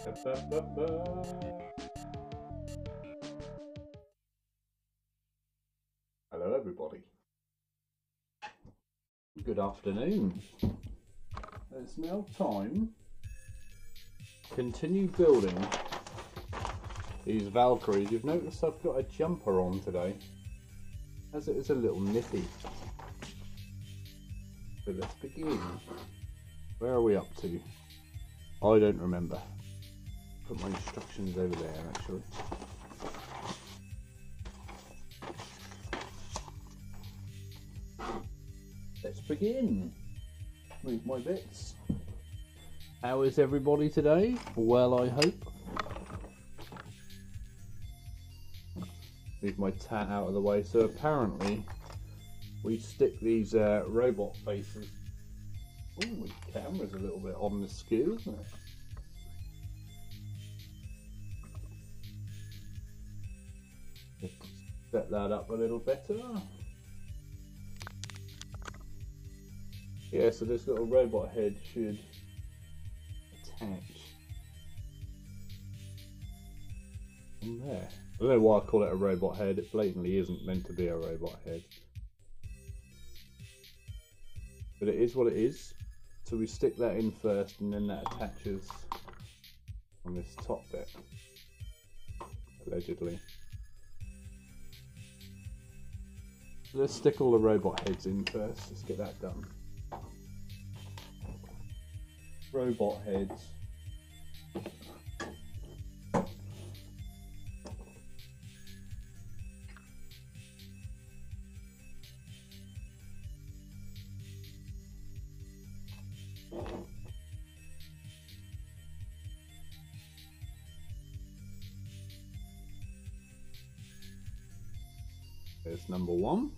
Hello everybody. Good afternoon. It's now time to continue building these Valkyries. You've noticed I've got a jumper on today, as it is a little nippy. So let's begin. Where are we up to? I don't remember. Put my instructions over there actually. Let's begin. Move my bits. How is everybody today? Well, I hope. Move my tat out of the way. So apparently we stick these robot faces. Oh, my camera's a little bit on the skew, isn't it? Set that up a little better. Yeah, so this little robot head should attach on there. I don't know why I call it a robot head. It blatantly isn't meant to be a robot head, but it is what it is. So we stick that in first, and then that attaches on this top bit, allegedly. So let's stick all the robot heads in first. Let's get that done. Robot heads. There's number one.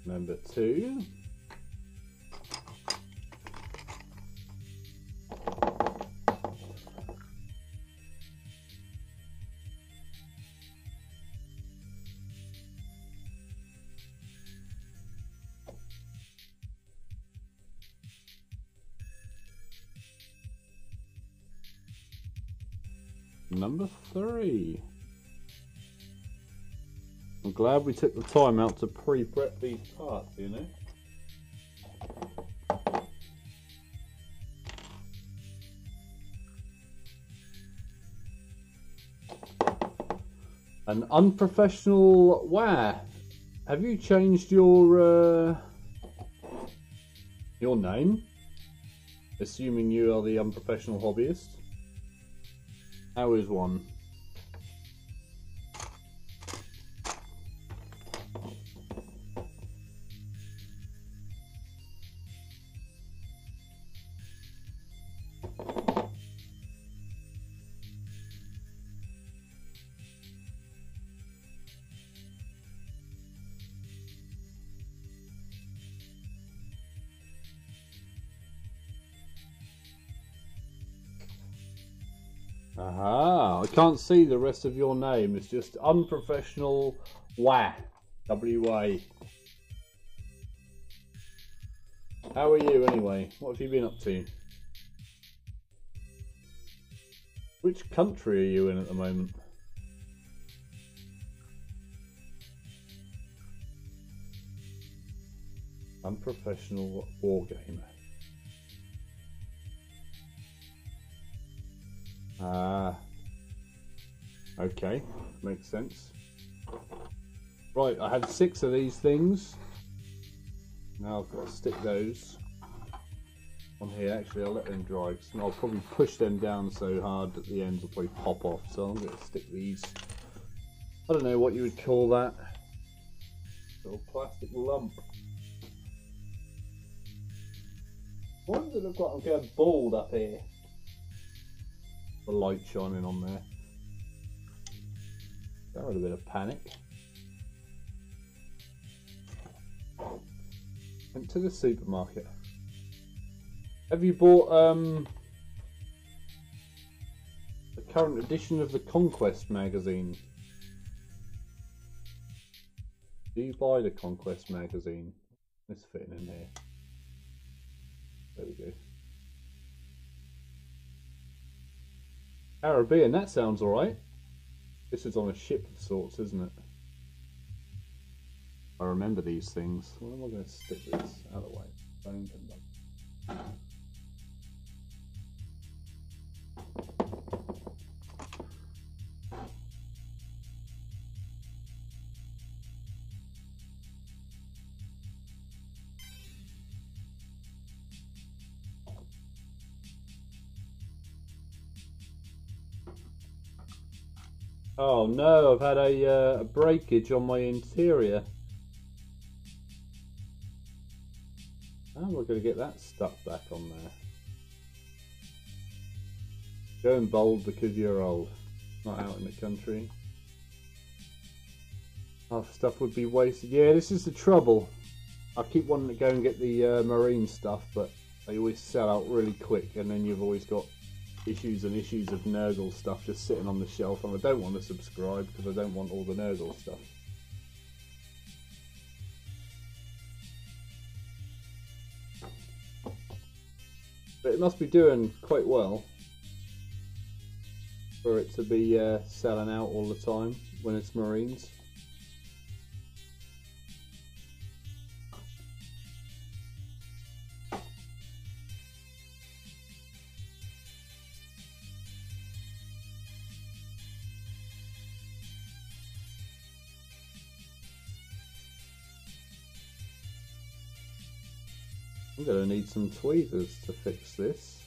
Number two. Number three. I'm glad we took the time out to pre-prep these parts, you know. An unprofessional wah. Have you changed your name? Assuming you are the unprofessional hobbyist. How is one? Aha, I can't see the rest of your name. It's just unprofessional WA. W-A. How are you anyway? What have you been up to? Which country are you in at the moment? Unprofessional wargamer. Ah, okay, makes sense. Right, I had 6 of these things. Now I've got to stick those on here. Actually, I'll let them dry, because I'll probably push them down so hard that the ends will probably pop off. So I'm going to stick these, I don't know what you would call that, little plastic lump. Why does it look like I'm going bald up here? The light shining on there. That had a bit of panic. Went to the supermarket. Have you bought a current edition of the Conquest magazine. Do you buy the Conquest magazine? It's fitting in here. There we go. Caribbean, that sounds alright. This is on a ship of sorts, isn't it? I remember these things. Where am I going to stick this? Out of the way. Phone can look. Oh no, I've had a breakage on my interior. How am I going to get that stuck back on there? Going bold because you're old. Not out in the country. Half stuff would be wasted. Yeah, this is the trouble. I keep wanting to go and get the marine stuff, but they always sell out really quick, and then you've always got issues and issues of Nurgle stuff just sitting on the shelf, and I don't want to subscribe because I don't want all the Nurgle stuff. But it must be doing quite well for it to be selling out all the time when it's Marines. I'm going to need some tweezers to fix this.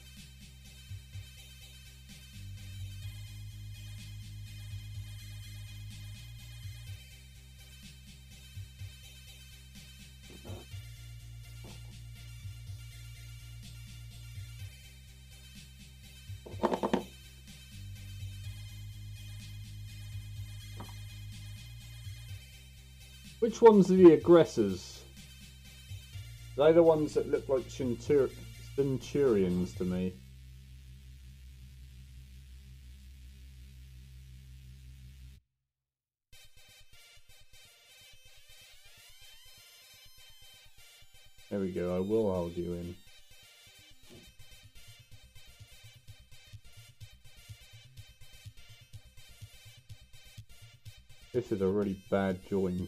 Which ones are the aggressors? They're the ones that look like centurions to me. There we go, I will hold you in. This is a really bad join.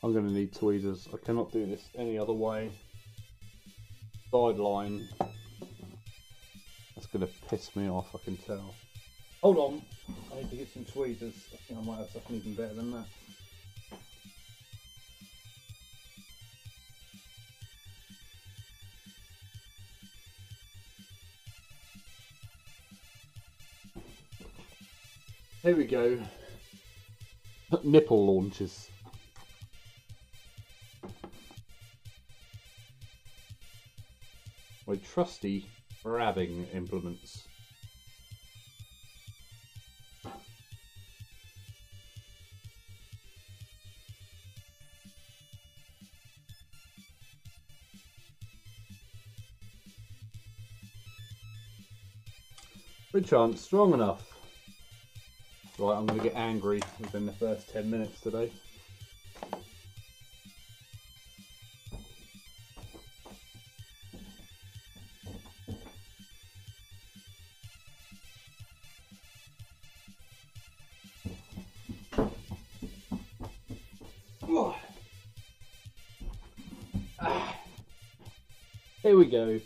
I'm going to need tweezers. I cannot do this any other way. Sideline. That's going to piss me off, I can tell. Hold on. I need to get some tweezers. I think I might have something even better than that. Here we go. Nipple launchers. My trusty grabbing implements. Which aren't strong enough. Right, I'm going to get angry within the first 10 minutes today. Here we go.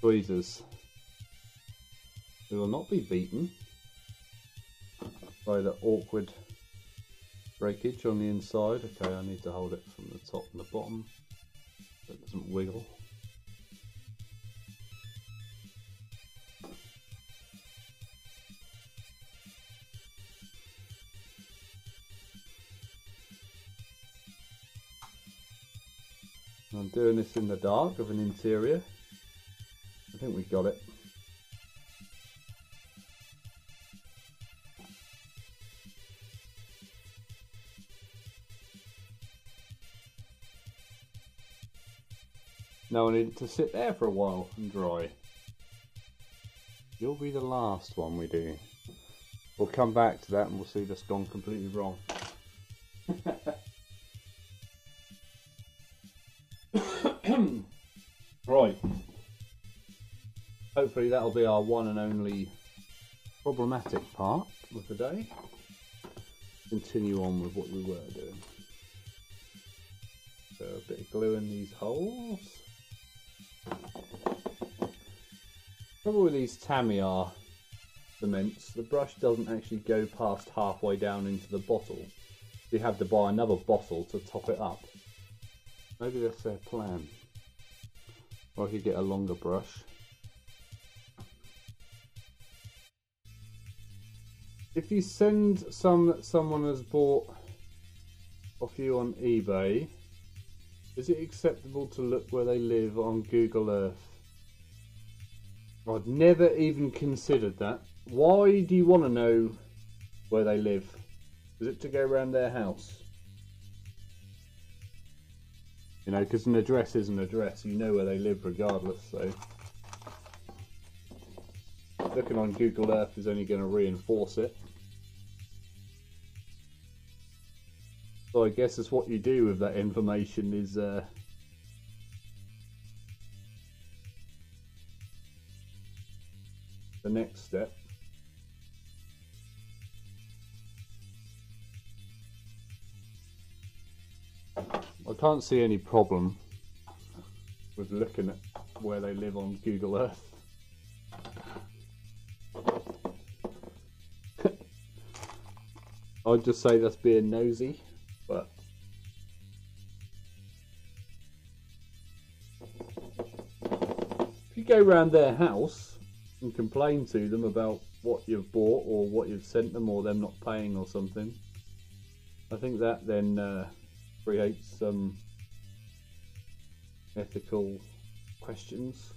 Tweezers. We will not be beaten by the awkward breakage on the inside. Okay, I need to hold it from the top and the bottom so it doesn't wiggle. I'm doing this in the dark of an interior. I think we got it. No, I need it to sit there for a while and dry. You'll be the last one we do. We'll come back to that and we'll see that's gone completely wrong. Right. Hopefully that'll be our one and only problematic part of the day. Continue on with what we were doing. So a bit of glue in these holes. Trouble with these Tamiya cements, the brush doesn't actually go past halfway down into the bottle. You have to buy another bottle to top it up. Maybe that's their plan. Or I could get a longer brush. If you send some that someone has bought off you on eBay, is it acceptable to look where they live on Google Earth? I've never even considered that. Why do you want to know where they live? Is it to go around their house? You know, because an address is an address. You know where they live regardless, so... Looking on Google Earth is only going to reinforce it. So I guess it's what you do with that information is... the next step. I can't see any problem with looking at where they live on Google Earth. I'd just say that's being nosy, but if you go around their house and complain to them about what you've bought or what you've sent them or them not paying or something, I think that then creates some ethical questions.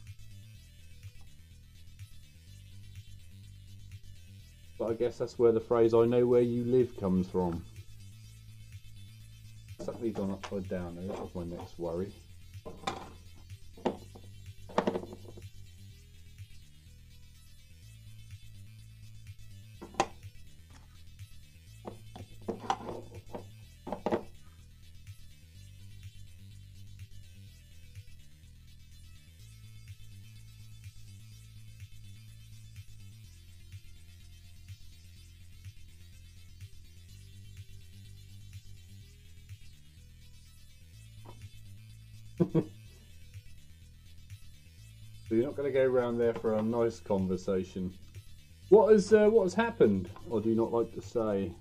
But I guess that's where the phrase "I know where you live" comes from. Suck these on upside down though, that was my next worry. So you're not going to go around there for a nice conversation. What has happened? Or do you not like to say?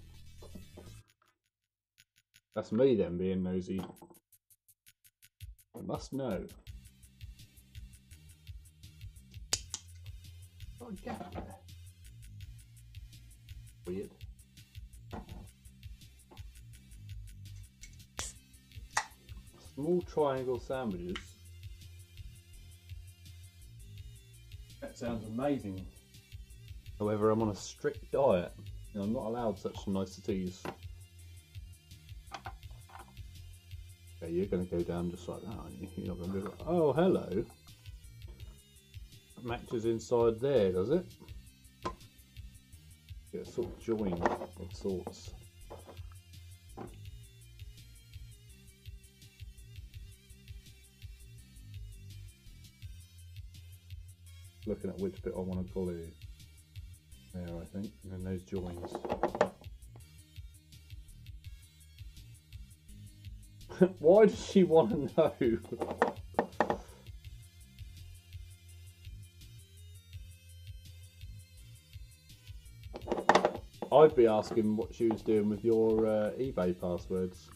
That's me then being nosy. I must know. Oh, a gap there. Weird. Small triangle sandwiches. That sounds amazing. However, I'm on a strict diet and I'm not allowed such niceties. Okay, you're going to go down just like that, aren't you? You're not going to be like, oh, hello. It matches inside there, does it? Get a sort of join of sorts. Looking at which bit I want to glue. There, I think, and then those joins. Why does she want to know? I'd be asking what she was doing with your eBay passwords.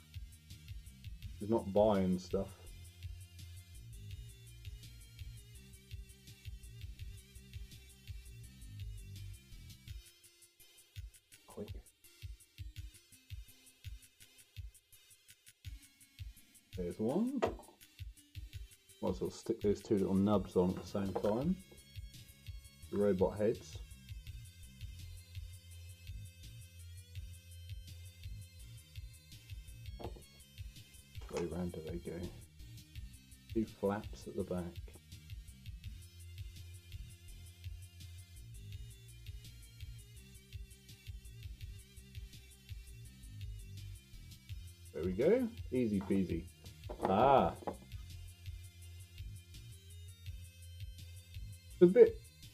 She's not buying stuff. Quick. There's one. Might as well stick those two little nubs on at the same time. The robot heads. Way round do they go? 2 flaps at the back. There we go. Easy peasy. Ah.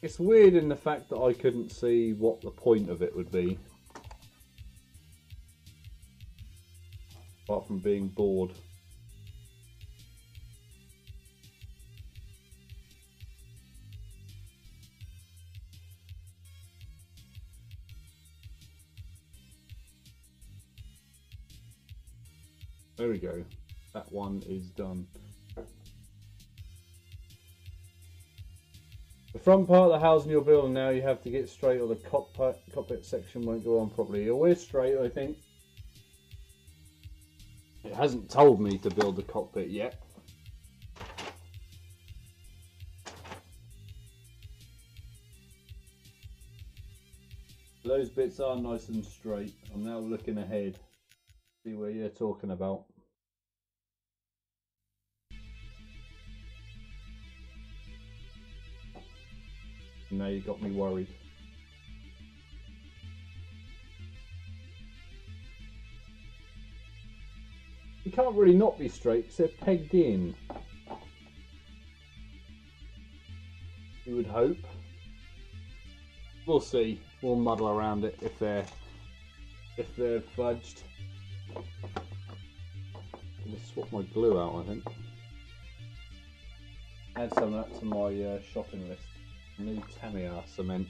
It's weird in the fact that I couldn't see what the point of it would be. Apart from being bored. There we go. That one is done. The front part of the housing you're building now, you have to get straight or the cockpit section won't go on properly. We're straight, I think. It hasn't told me to build the cockpit yet. Those bits are nice and straight. I'm now looking ahead. See where you're talking about. Now you got me worried. You can't really not be straight because they're pegged in. You would hope. We'll see. We'll muddle around it if they're fudged. I'm gonna swap my glue out, I think. Add some of that to my shopping list. New Tamiya cement.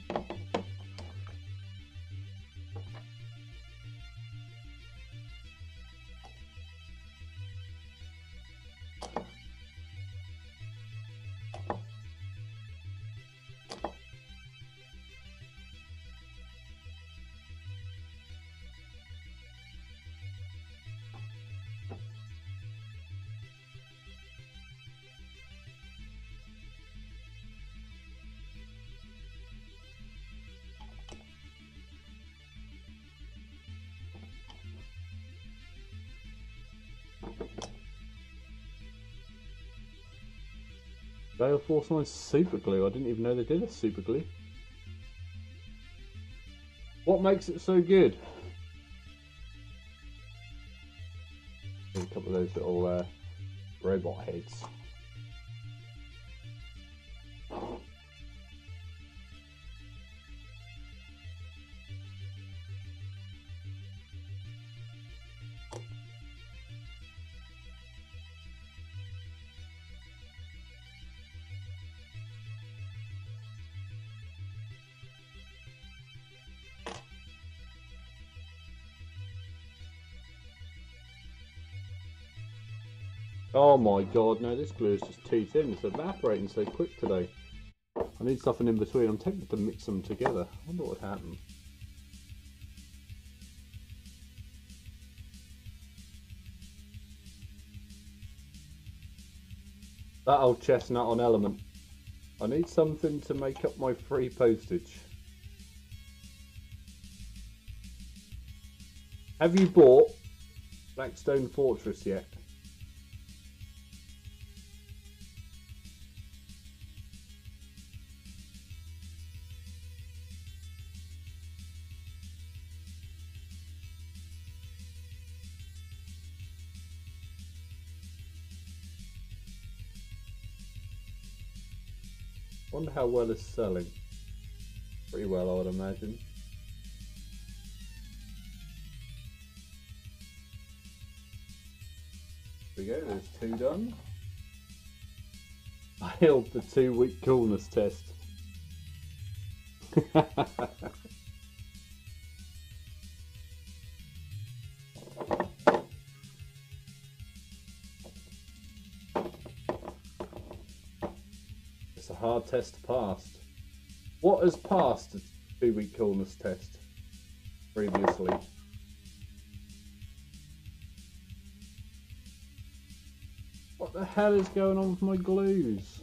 Gale Force 9 super glue. I didn't even know they did a super glue. What makes it so good? A couple of those little robot heads. Oh my god, no, this glue is just too thin. It's evaporating so quick today. I need something in between. I'm tempted to mix them together. I wonder what would happen. That old chestnut on Element. I need something to make up my free postage. Have you bought Blackstone Fortress yet? Wonder how well it's selling. Pretty well, I would imagine. There we go, there's 2 done. I failed the 2-week coolness test. It's a hard test passed. What has passed a 2-week coolness test previously? What the hell is going on with my glues?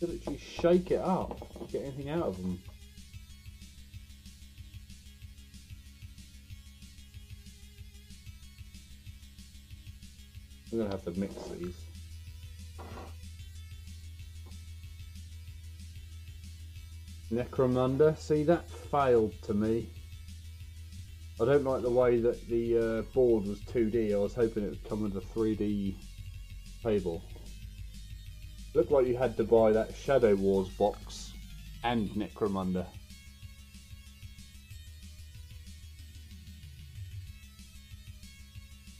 I literally shake it up, get anything out of them. I'm going to have to mix these. Necromunda, see, that failed to me. I don't like the way that the board was 2D. I was hoping it would come with a 3D table. Looked like you had to buy that Shadow Wars box and Necromunda.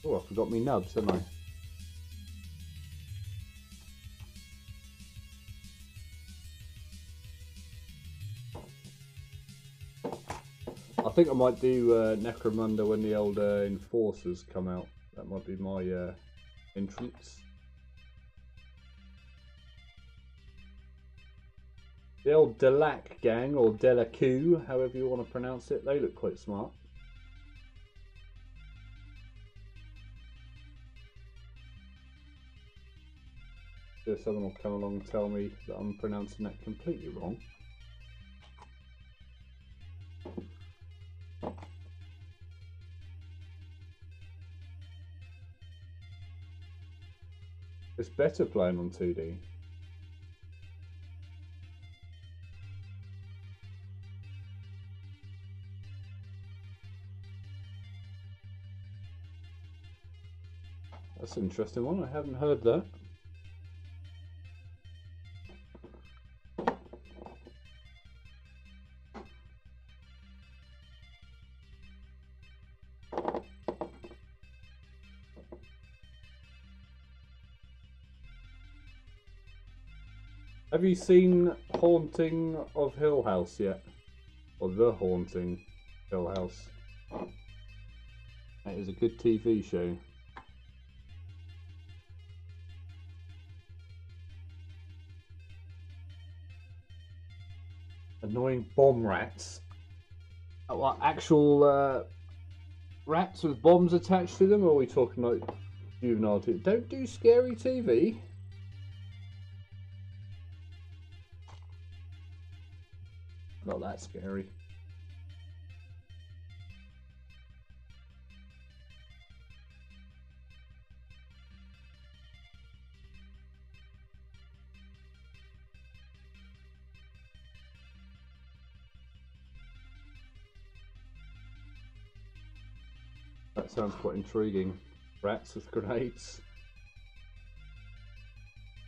Oh, I forgot me nubs, didn't I? I think I might do Necromunda when the old Enforcers come out. That might be my entrance. The old Delac gang, or Delacou, however you want to pronounce it, they look quite smart. Sure, someone will come along and tell me that I'm pronouncing that completely wrong. It's better playing on 2D. That's an interesting one, I haven't heard that. Have you seen Haunting of Hill House yet? Or The Haunting Hill House? It is a good TV show. Annoying bomb rats. What, actual rats with bombs attached to them? Or are we talking like juvenile TV? Don't do scary TV. Not that scary. That sounds quite intriguing. Rats with grenades.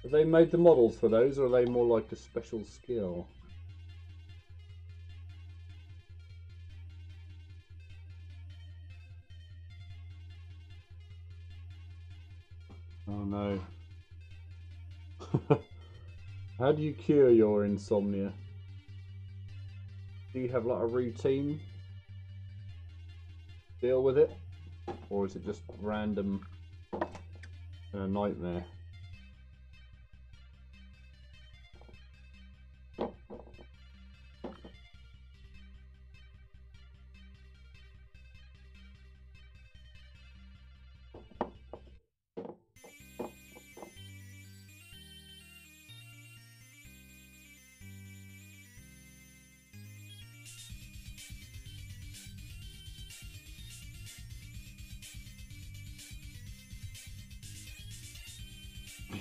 Have they made the models for those, or are they more like a special skill? Oh no. How do you cure your insomnia? Do you have like a routine? Deal with it? Or is it just random and a nightmare?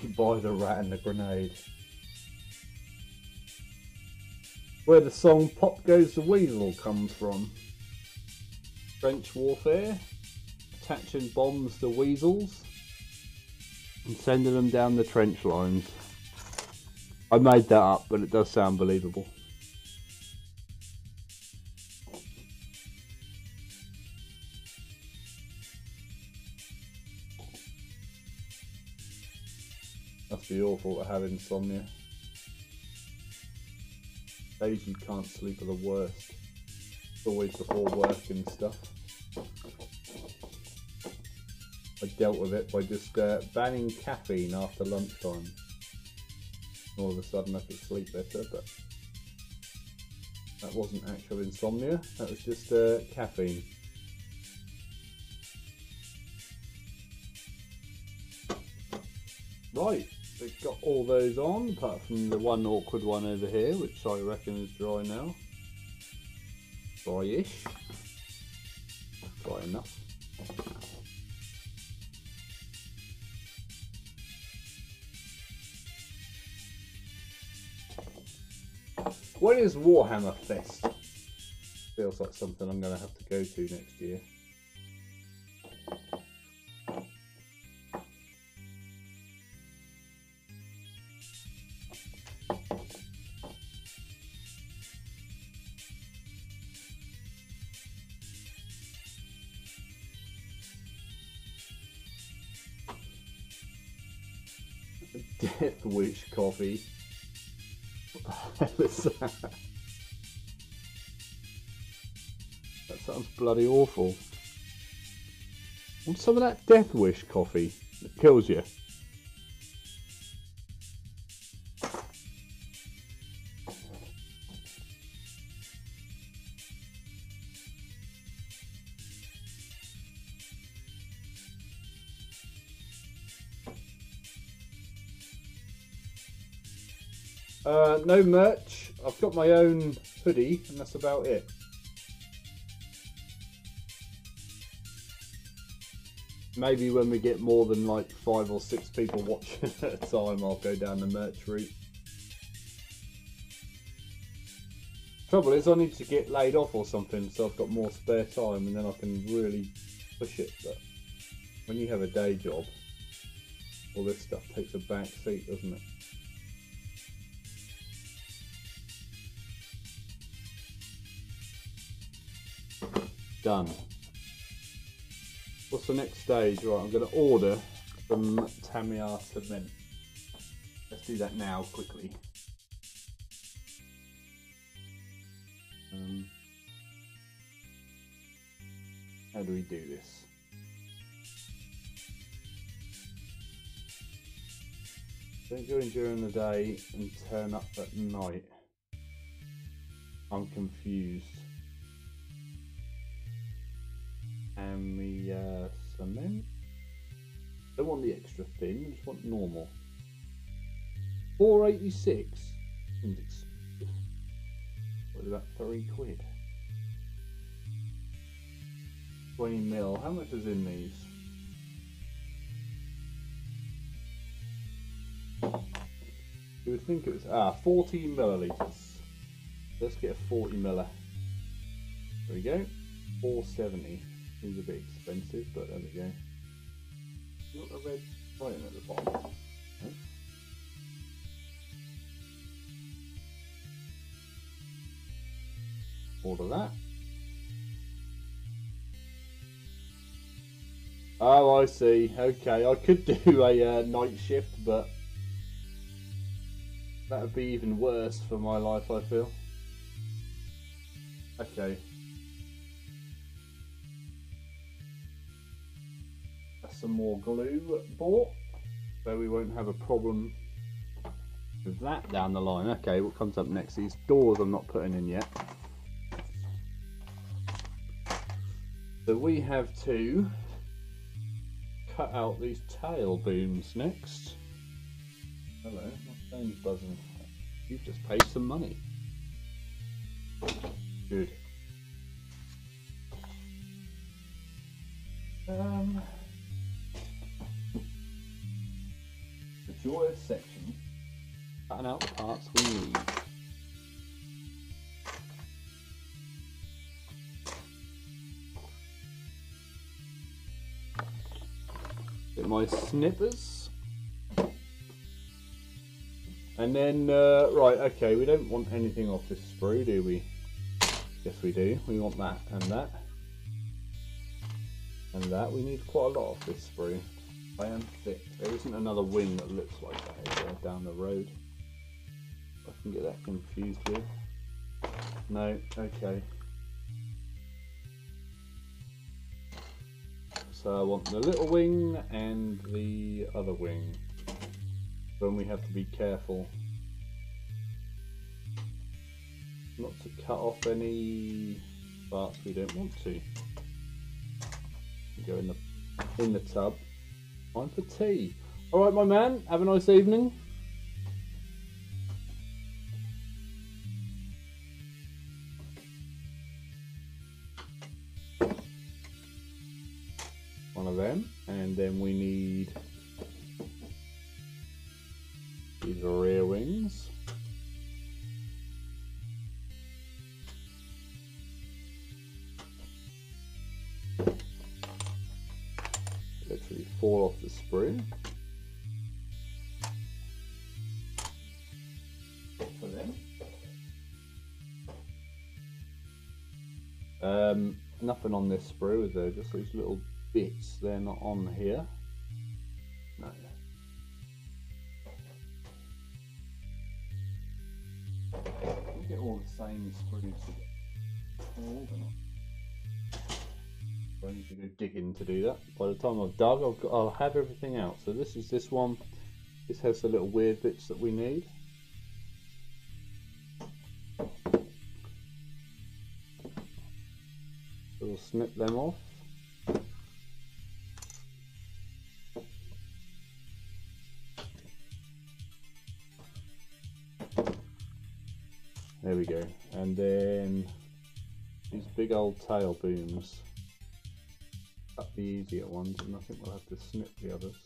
You buy the rat and the grenade. Where the song Pop Goes the Weasel comes from. Trench warfare, attaching bombs to weasels and sending them down the trench lines. I made that up, but it does sound believable. Must be awful to have insomnia. Days you can't sleep are the worst. It's always before work and stuff. I dealt with it by just banning caffeine after lunchtime. All of a sudden I could sleep better, but that wasn't actual insomnia, that was just caffeine. Right, we've got all those on, apart from the one awkward one over here, which I reckon is dry now. Dry-ish. Dry enough. When is Warhammer Fest? Feels like something I'm going to have to go to next year. Death Wish coffee. What the hell is that? That sounds bloody awful. Want some of that Death Wish coffee that kills you? No merch. I've got my own hoodie and that's about it. Maybe when we get more than like 5 or 6 people watching at a time, I'll go down the merch route. Trouble is I need to get laid off or something so I've got more spare time and then I can really push it. But when you have a day job, all this stuff takes a back seat, doesn't it? Done. What's the next stage? Right, I'm going to order some Tamiya cement. Let's do that now, quickly. How do we do this? Don't go in during the day and turn up at night. I'm confused. And cement. Don't want the extra thin, I just want normal. 486. Seems expensive. What is that? £3? 20 mil. How much is in these? You would think it was 40 millilitres. Let's get a 40 miller. There we go. 470. Seems a bit expensive, but there we go. Not a red writing at the bottom. No. Order that. Oh, I see. Okay, I could do a night shift, but that would be even worse for my life, I feel. Okay. Some more glue bought, so we won't have a problem with that down the line. Okay, what comes up next? These doors I'm not putting in yet. So we have to cut out these tail booms next. Hello, my phone's buzzing. You've just paid some money. Good. The joyous section. Cutting out the parts we need. Get my snippers. And then, right, okay, we don't want anything off this sprue, do we? Yes, we do. We want that and that. And that. We need quite a lot of this sprue. I am thick. There isn't another wing that looks like that, is there, down the road? I can get that confused with. No, okay. So I want the little wing and the other wing. Then we have to be careful not to cut off any parts we don't want to. Go in the tub. Time for tea. All right, my man. Have a nice evening. One of them, and then we need these rear wings. Literally fall off the sprue. For them. Nothing on this sprue, is there? Just these little bits. They're not on here. No. We get all the same sprues together. I need to go digging to do that. By the time I've dug, I'll have everything out. So this is this one. This has the little weird bits that we need. So we'll snip them off. There we go. And then these big old tail booms. Cut the easier ones, and I think we'll have to snip the others.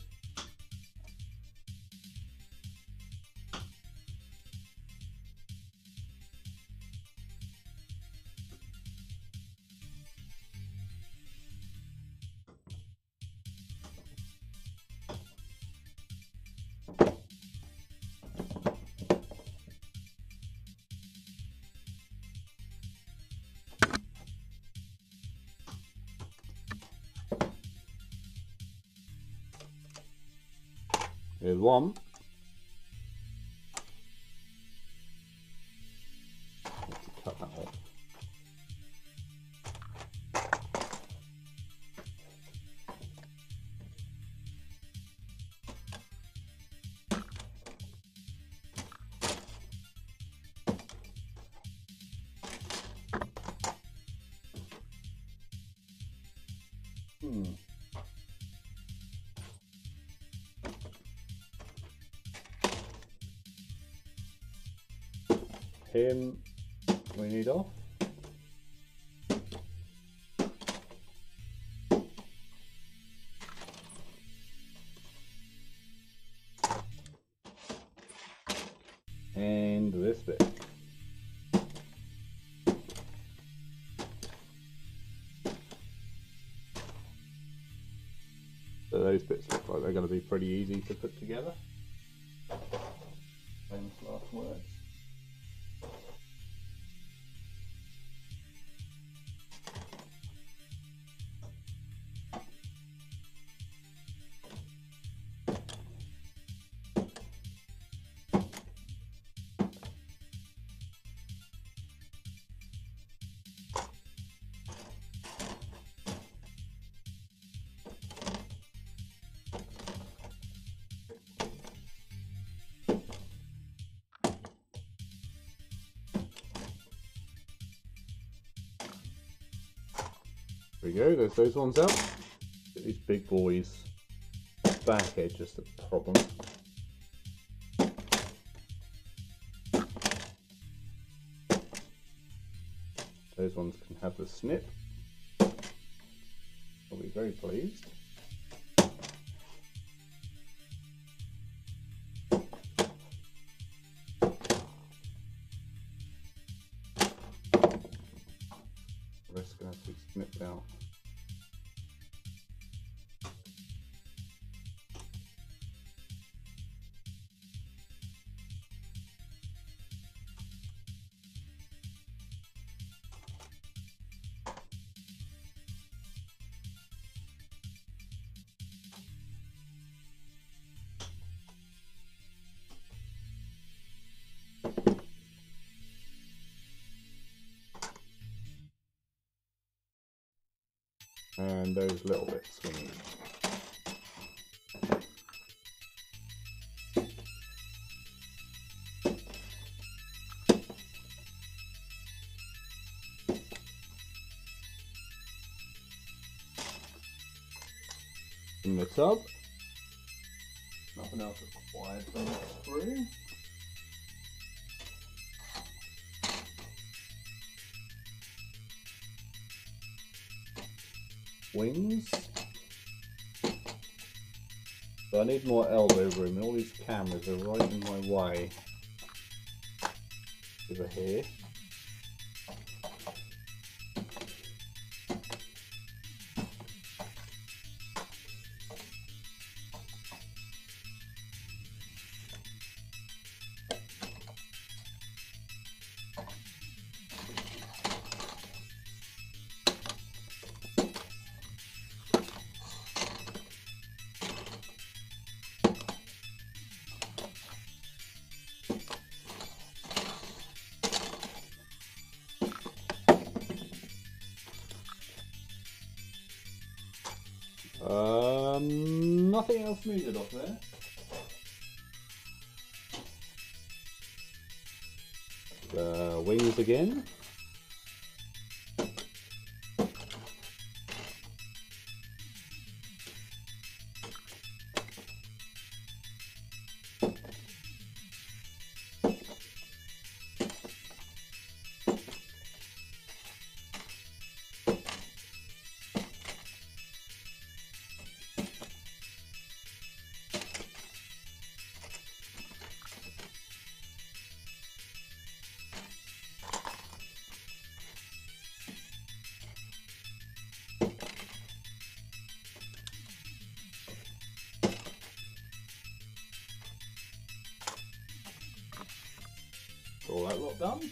Here's one. Let's cut that off. Him we need off. And this bit. So those bits look like they're going to be pretty easy to put together. Famous last words. There we go, there's those ones out. Get these big boys. Back edge is the problem. Those ones can have the snip. I'll be very pleased. The rest are going to have to be snipped out. And those little bits we need. In the tub. Nothing else required from the sprue. Wings. So I need more elbow room, and all these cameras are right in my way. Over here. Nothing else needed off there. Wings again. All that lot done.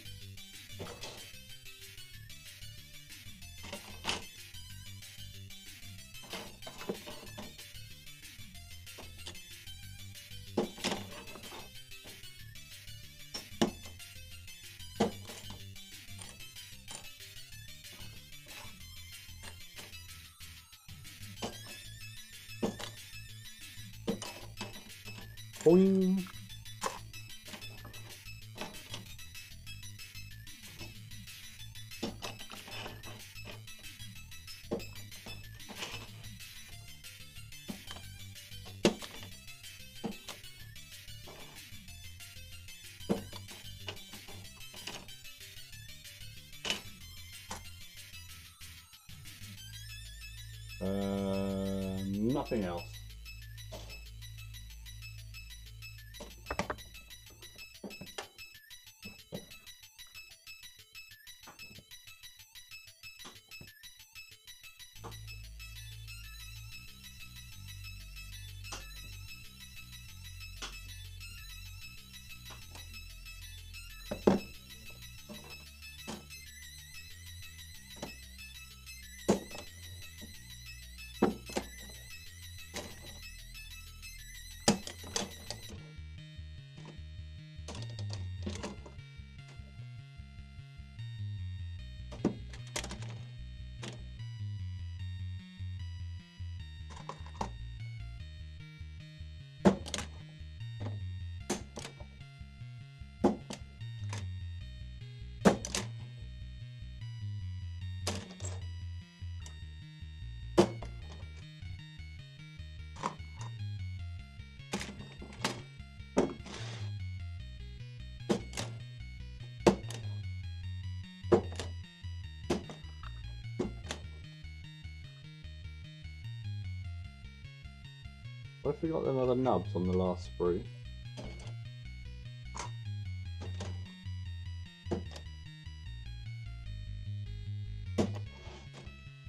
Boing. Nothing else. What if we got them other nubs on the last sprue?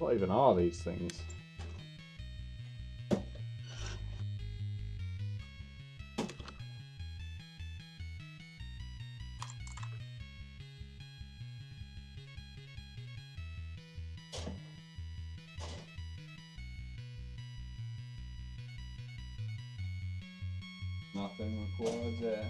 What even are these things? Nothing required there.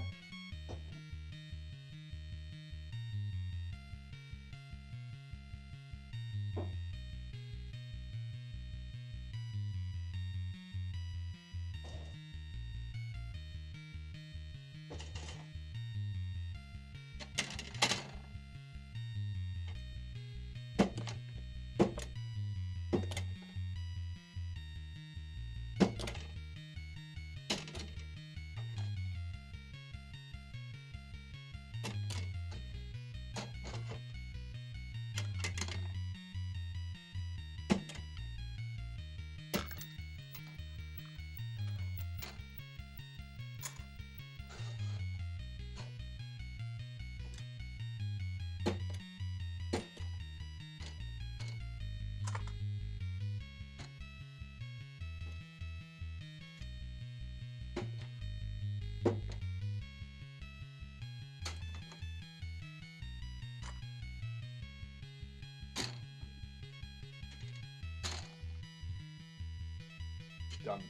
Done.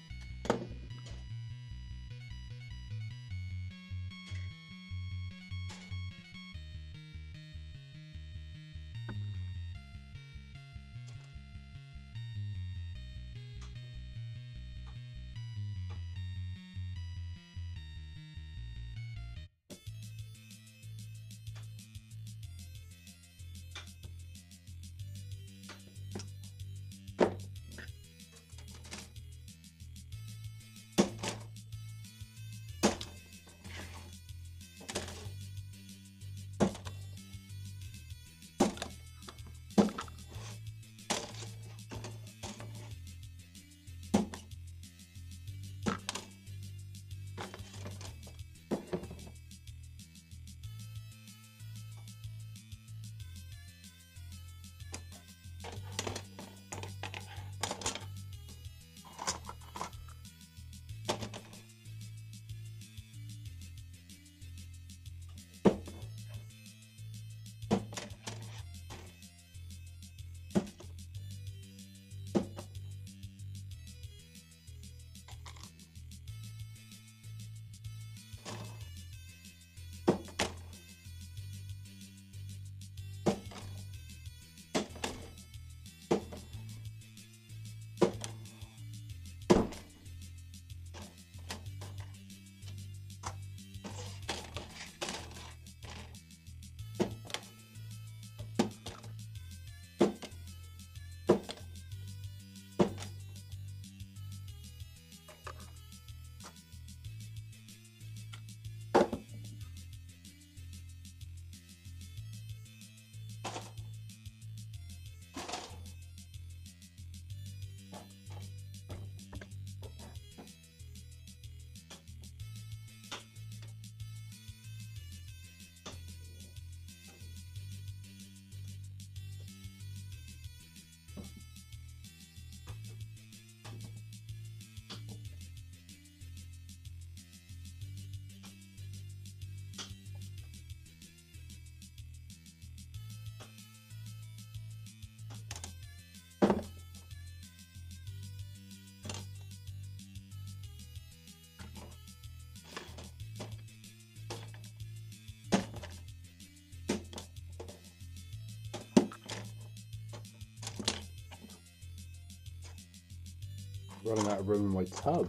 Running out of room in my tub.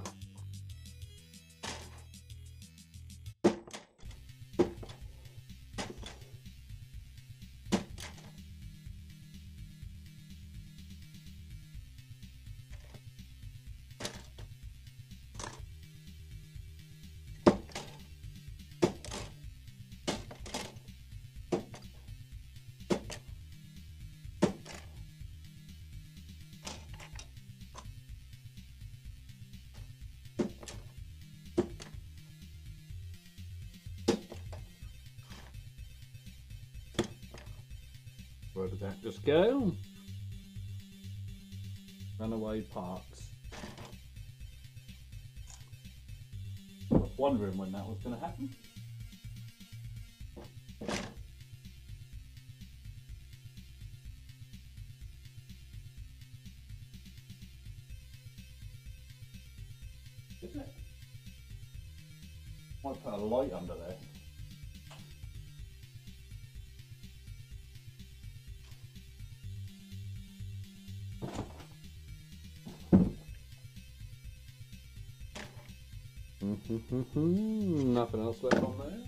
Where did that just go? Runaway parts. I was wondering when that was going to happen. Is it? Might put a light under there. Nothing else left on there.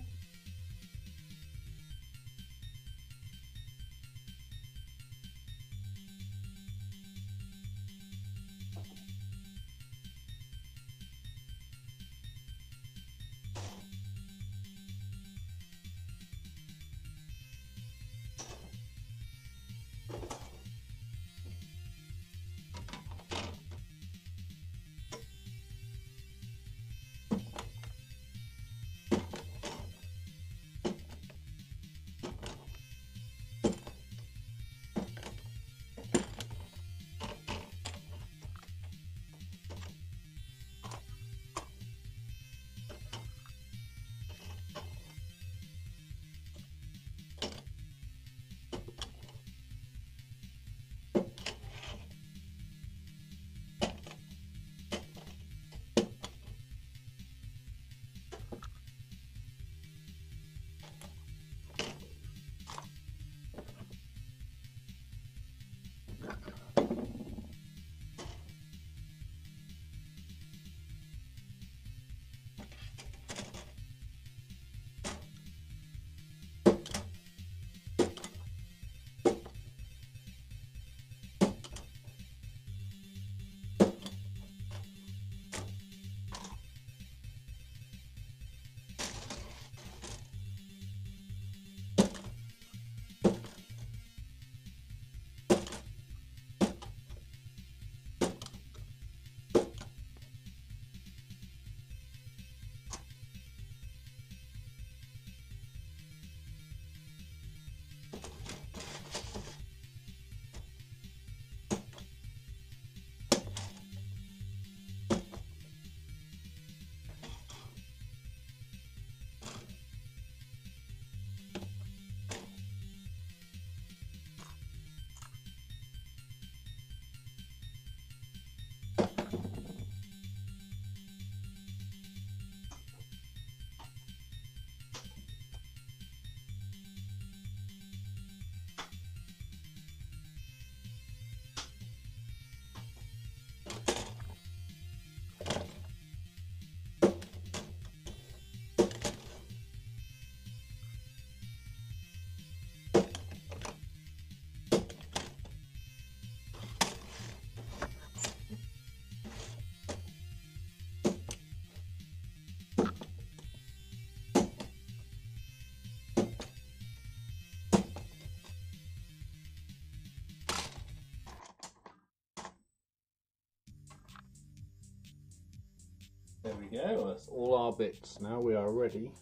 There we go, that's all our bits. Now we are ready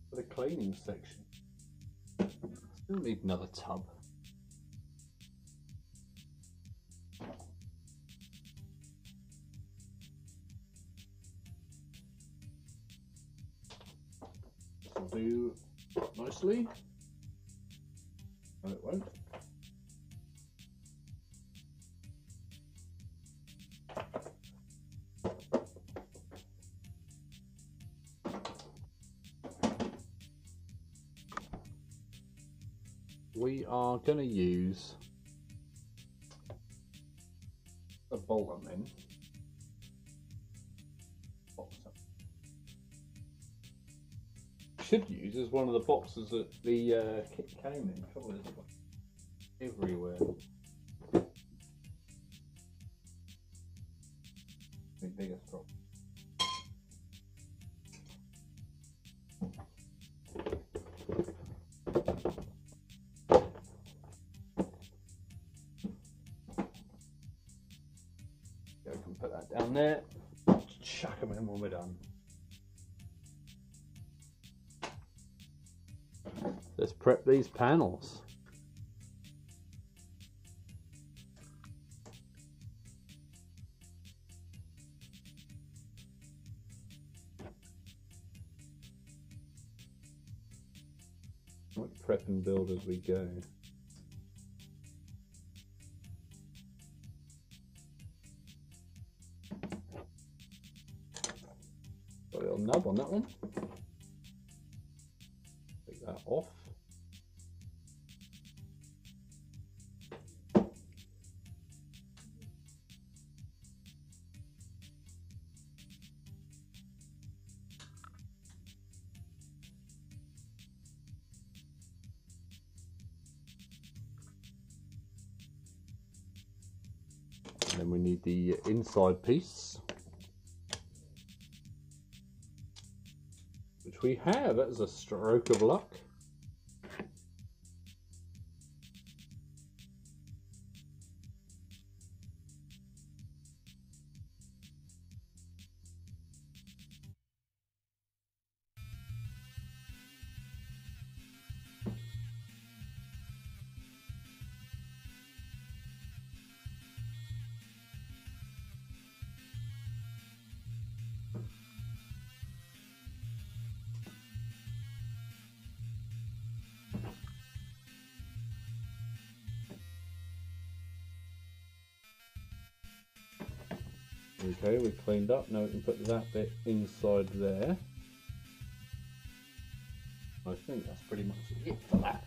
for the cleaning section. Still need another tub. This will do nicely. No, it won't. We are going to use A bolt I'm in. Should use as one of the boxes that the kit came in. Trouble is, everywhere. The biggest problem. I can put that down there. Chuck them in when we're done. Let's prep these panels. Prep and build as we go. Got a little nub on that one. Take that off. And then we need the inside piece, which we have. That is a stroke of luck. Okay, we cleaned up. Now we can put that bit inside there. I think that's pretty much it for that.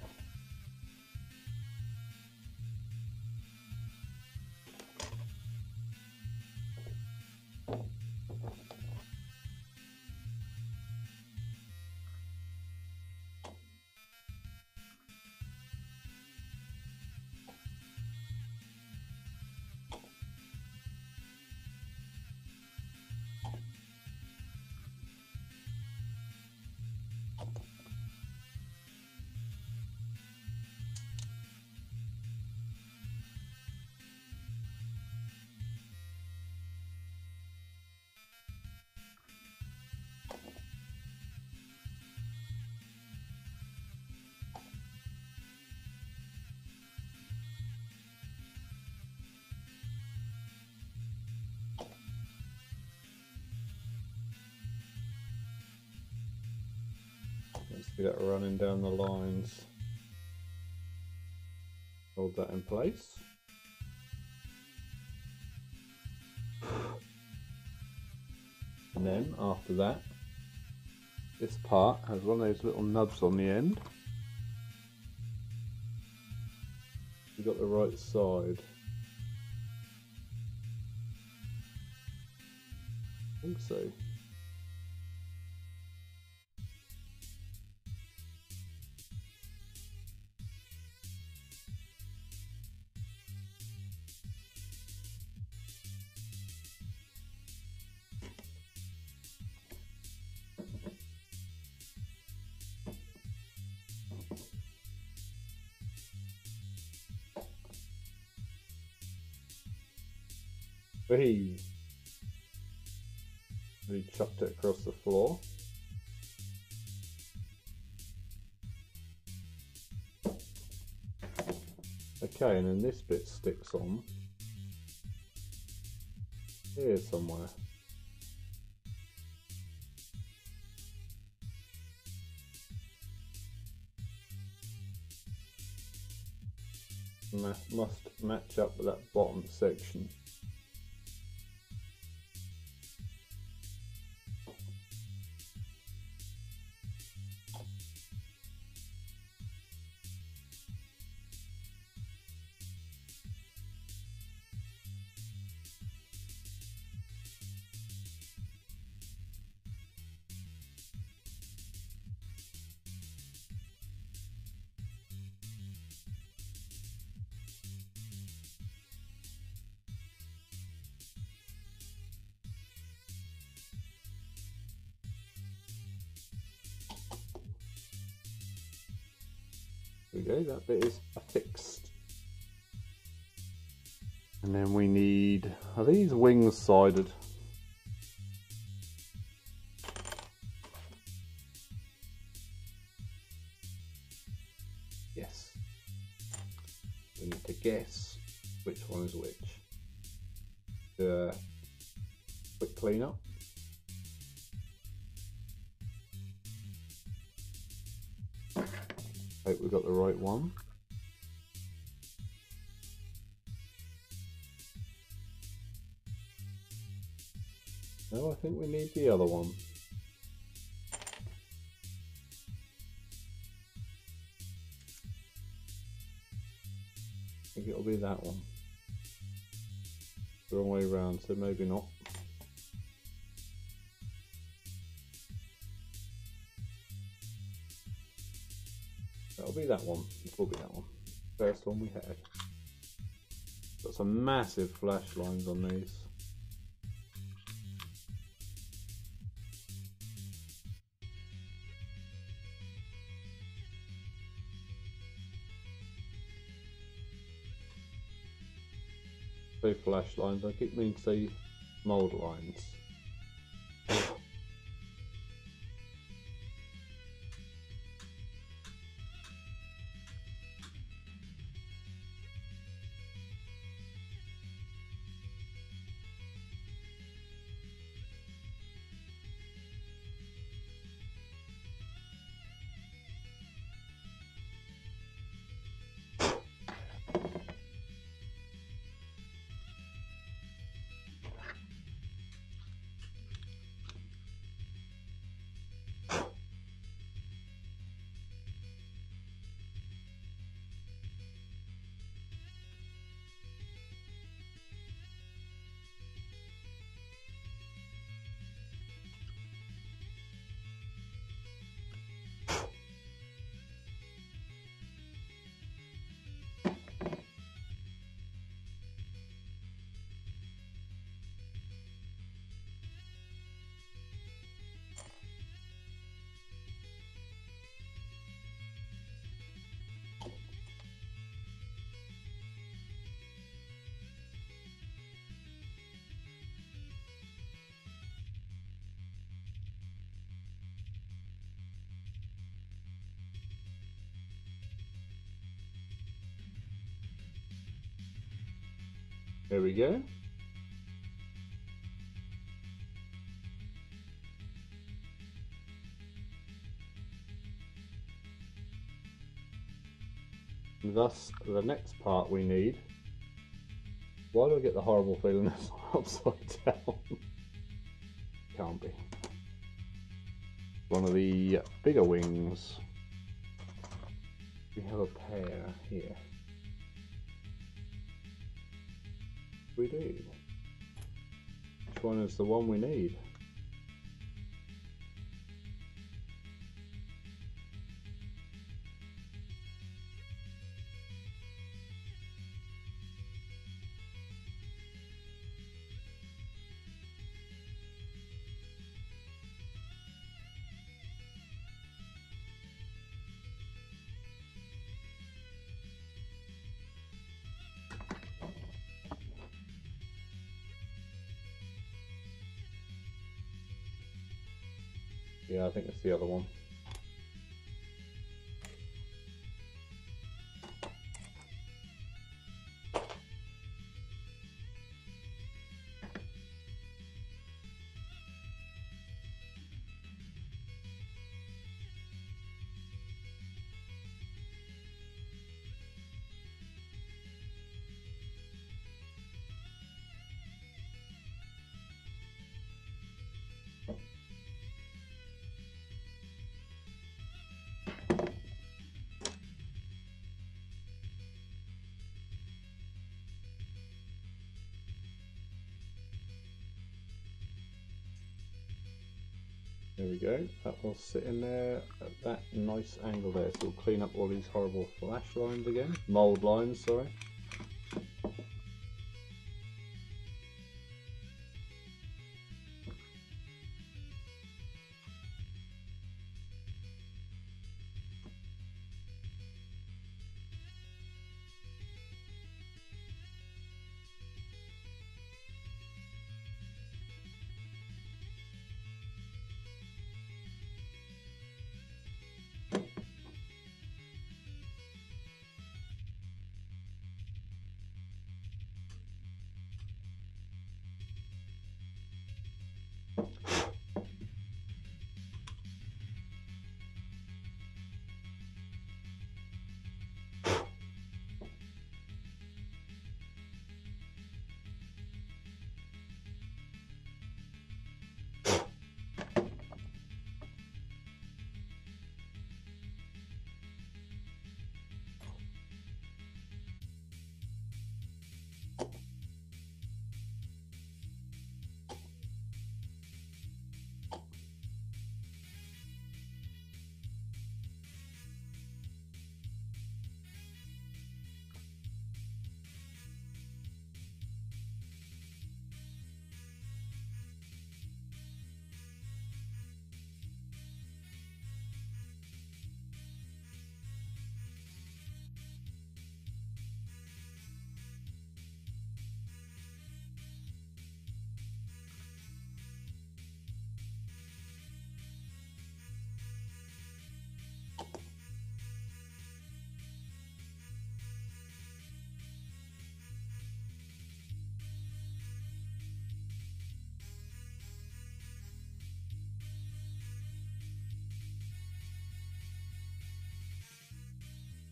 See that running down the lines. Hold that in place. And then after that, this part has one of those little nubs on the end. We've got the right side. I think so. Hey, we chucked it across the floor. Okay, and then this bit sticks on here somewhere. Must match up with that bottom section. we go, that bit is affixed. And then we need, are these wings sided? Yes. We need to guess which one is which. Do a quick clean up. Hope we got the right one. No, I think we need the other one. I think it'll be that one. The wrong way around, so maybe not. That'll be that one. It will be that one. First one we had. Got some massive flash lines on these. Say flash lines, I keep meaning to say mould lines. There we go. And thus, the next part we need. Why do I get the horrible feeling it's upside down? Can't be. One of the bigger wings. We have a pair here. We do. Which one is the one we need? Yeah, I think it's the other one. There we go, that will sit in there at that nice angle there. So we'll clean up all these horrible flash lines again, mould lines, sorry.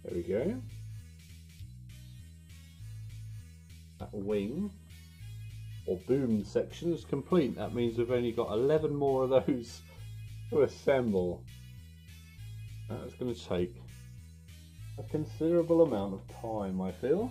There we go. That wing or boom section is complete. That means we've only got 11 more of those to assemble. That's going to take a considerable amount of time, I feel.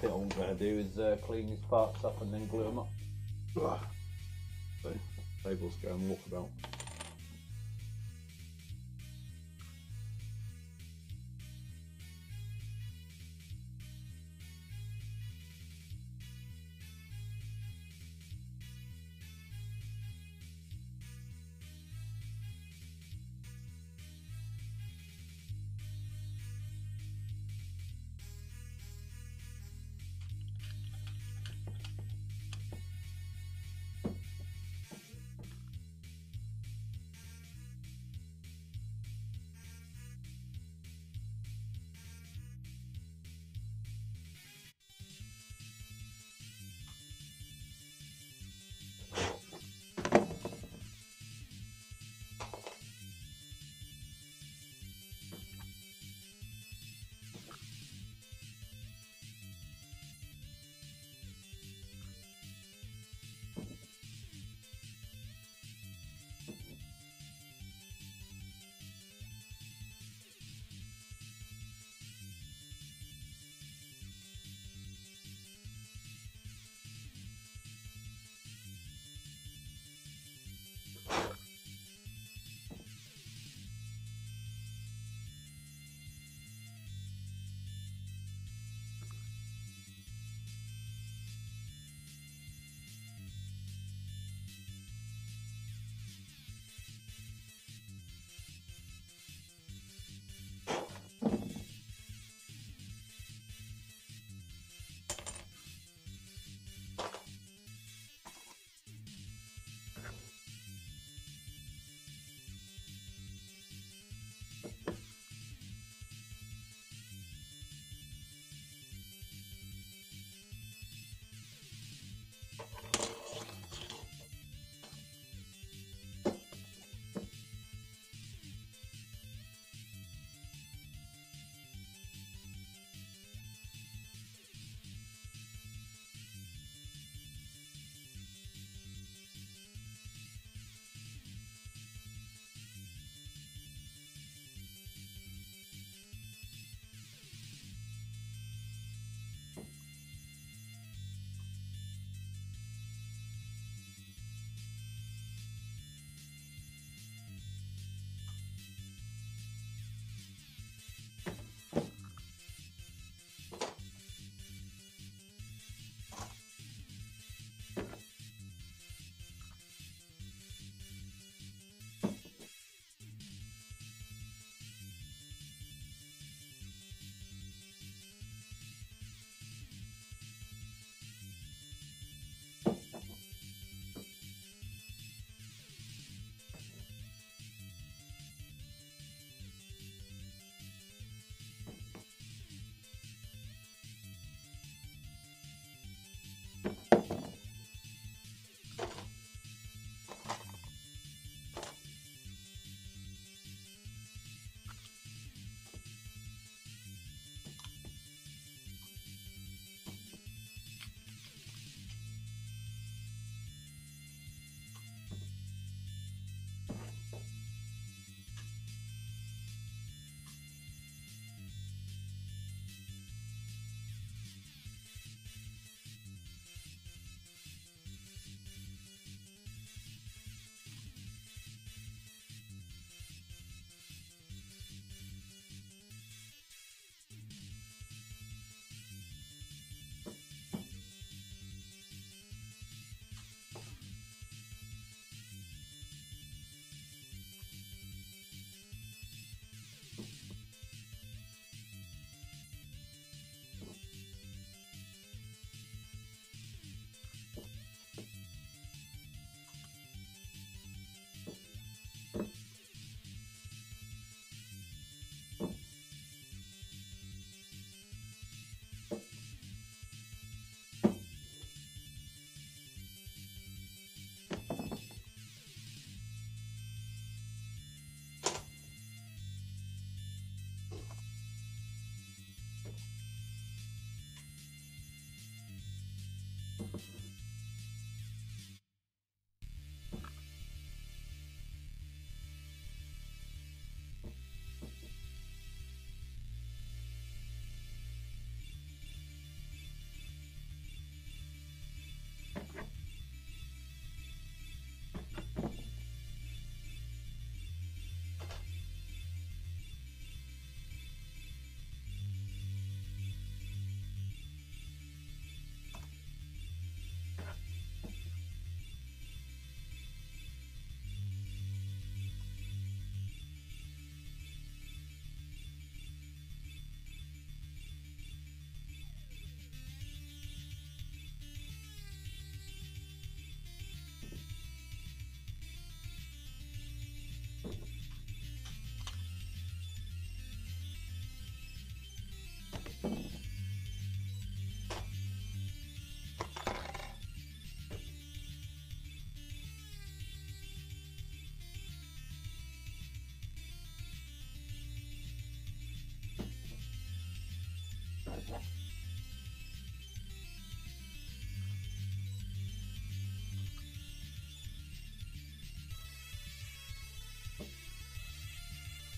All I'm going to do is clean these parts up and then glue them up. So, tables go and walk about.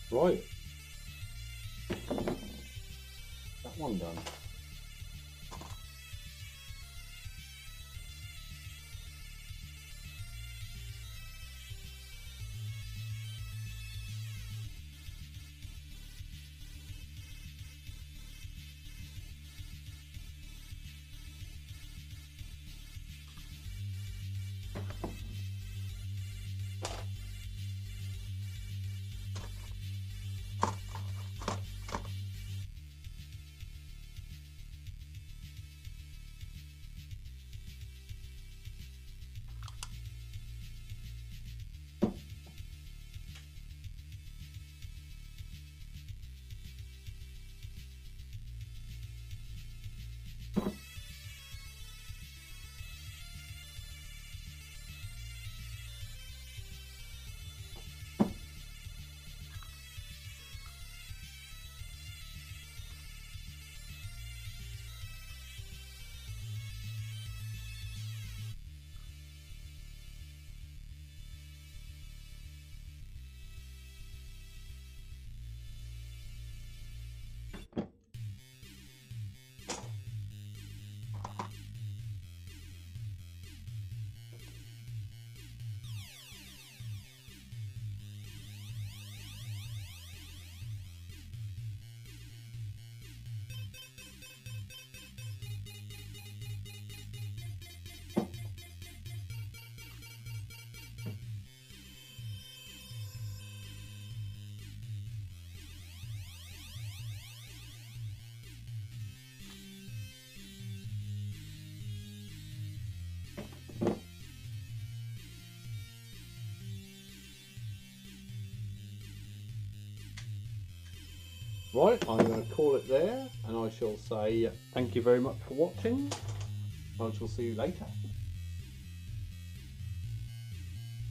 Right, that one done. Right, I'm going to call it there, and I shall say thank you very much for watching. I shall see you later.